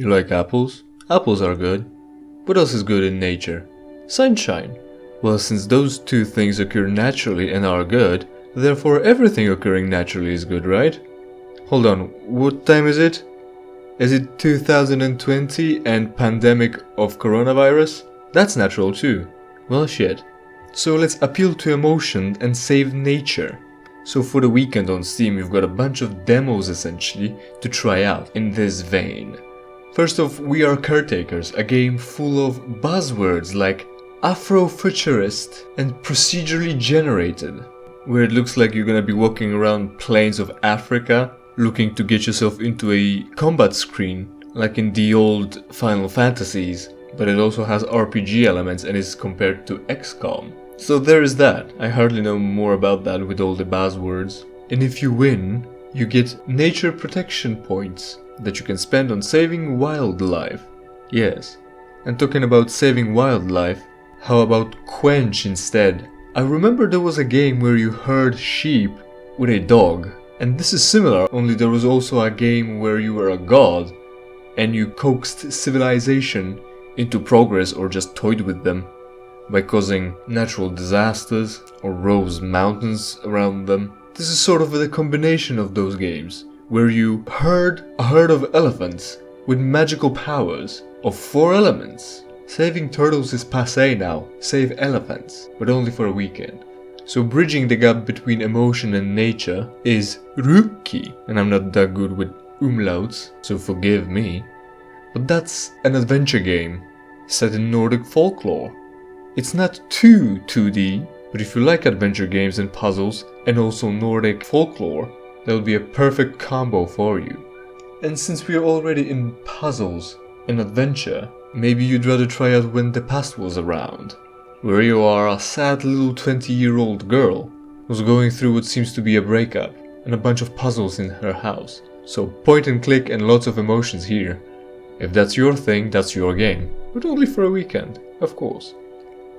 You like apples? Apples are good. What else is good in nature? Sunshine. Well, since those two things occur naturally and are good, therefore everything occurring naturally is good, right? Hold on, what time is it? Is it 2020 and pandemic of coronavirus? That's natural too. Well, shit. So let's appeal to emotion and save nature. So for the weekend on Steam, you've got a bunch of demos essentially to try out in this vein. First off, we are Caretakers, a game full of buzzwords like Afrofuturist and procedurally generated, where it looks like you're gonna be walking around plains of Africa looking to get yourself into a combat screen like in the old Final Fantasies, but it also has RPG elements and is compared to XCOM. So there is that. I hardly know more about that with all the buzzwords. And if you win, you get nature protection points that you can spend on saving wildlife. Yes. And talking about saving wildlife, how about Quench instead? I remember there was a game where you herd sheep with a dog. And this is similar, only there was also a game where you were a god and you coaxed civilization into progress or just toyed with them by causing natural disasters or rose mountains around them. This is sort of the combination of those games, where you herd a herd of elephants with magical powers of 4 elements. Saving turtles is passé now, save elephants, but only for a weekend. So bridging the gap between emotion and nature is Rookie, and I'm not that good with umlauts, so forgive me. But that's an adventure game set in Nordic folklore. It's not too 2D, but if you like adventure games and puzzles and also Nordic folklore, that will be a perfect combo for you. And since we are already in puzzles and adventure, maybe you'd rather try out When the Past Was Around, where you are a sad little 20-year-old girl who's going through what seems to be a breakup and a bunch of puzzles in her house. So point and click and lots of emotions here. If that's your thing, that's your game, but only for a weekend, of course.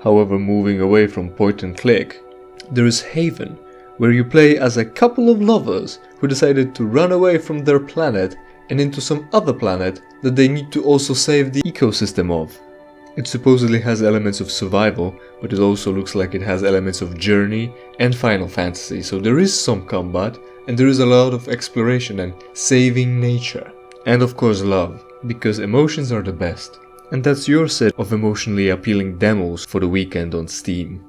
However, moving away from point and click, there is Haven, where you play as a couple of lovers who decided to run away from their planet and into some other planet that they need to also save the ecosystem of. It supposedly has elements of survival, but it also looks like it has elements of Journey and Final Fantasy, so there is some combat and there is a lot of exploration and saving nature. And of course love, because emotions are the best. And that's your set of emotionally appealing demos for the weekend on Steam.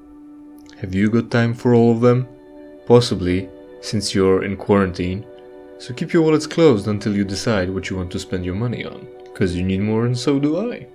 Have you got time for all of them? Possibly, since you're in quarantine. So keep your wallets closed until you decide what you want to spend your money on, because you need more and so do I.